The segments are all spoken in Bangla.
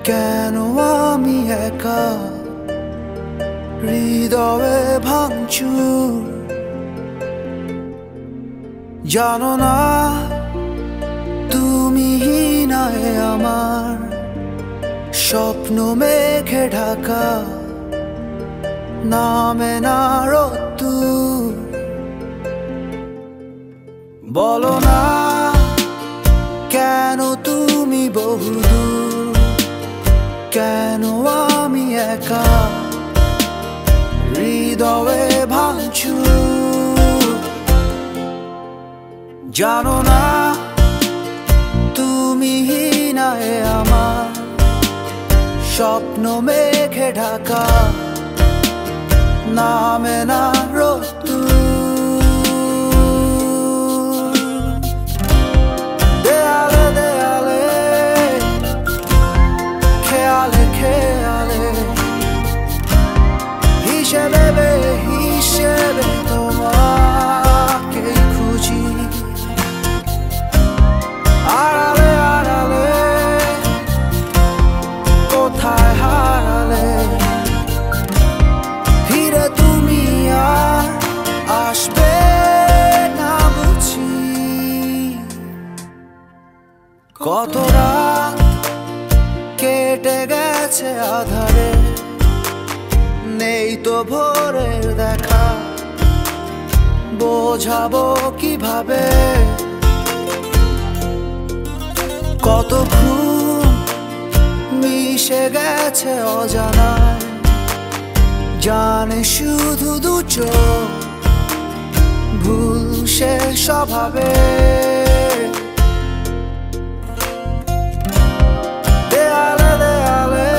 কেন আমি একা হৃদয়ে ভাঙচুর জানো না তুমি নাই আমার স্বপ্ন মেঘে ঢাকা নামে না রোদ্দুর বলো না কেন তুমি বহুদূর কেন আমি একা হৃদয়ে ভাঙচুর জানো না তুমি নাই আমার স্বপ্ন মেঘে ঢাকা নামে না রোদ্দুর দেয়ালে দেয়ালে খেয়ালে খেয়ালে হিসেবে হিসেবে তোমাকে খুঁজি আড়ালে আড়ালে কোথায় হারালে ফিরে তুমি আর আসবে না বুঝি কত রাত কেটে গেছে আধারে নেই তো ভোরের দেখা বোঝাবো কিভাবে কত ঘুম মিশে গেছে অজানায় জানে শুধু দু চোখ ভুল সে স্বভাবে দেয়ালে দেয়ালে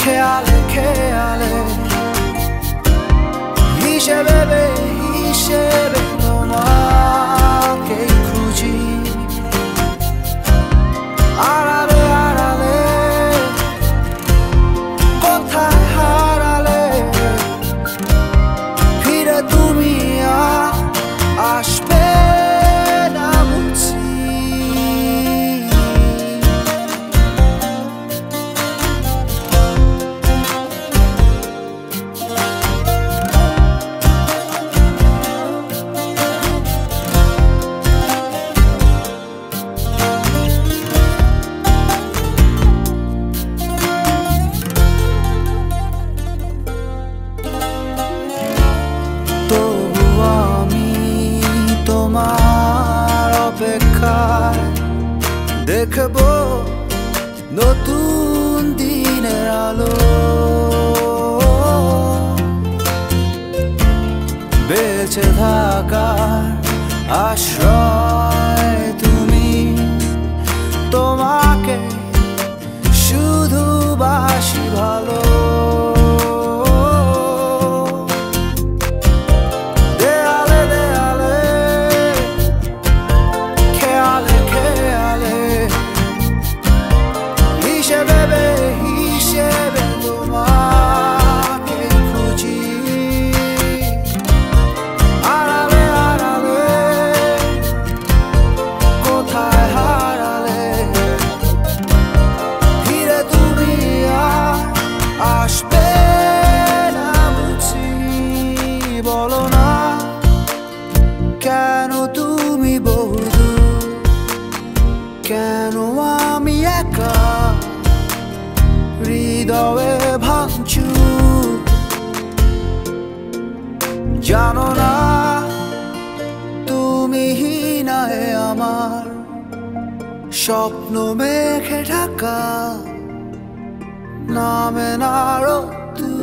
খেয়ালে খেয়ালে হিসেবে হিসেবে তোমাকে খুঁজি আড়ালে আড়ালে কোথায় হারালে ফিরে তুমি আর আসবে না বুঝি তবু আমি তোমার অপেক্ষায় দেখবো নতুন দিনের আলো বেঁচে থাকার আশ্রয় তুমি তোমাকে শুধু বাসি ভালো দেয়ালে দেয়ালে খেয়ালে খেয়ালে হিসেবে হিসেবে তোমাকে খুঁজি আড়ালে আড়ালে কোথায় হারালে ফিরে তুমি আর আসবে না বুঝি বলো না কেন তুমি বহুদূর কেন আমি একা হৃদয়ে ভাঙচুর জানো না তুমি নাই আমার স্বপ্ন মেঘে ঢাকা নামে না রোদ্দুর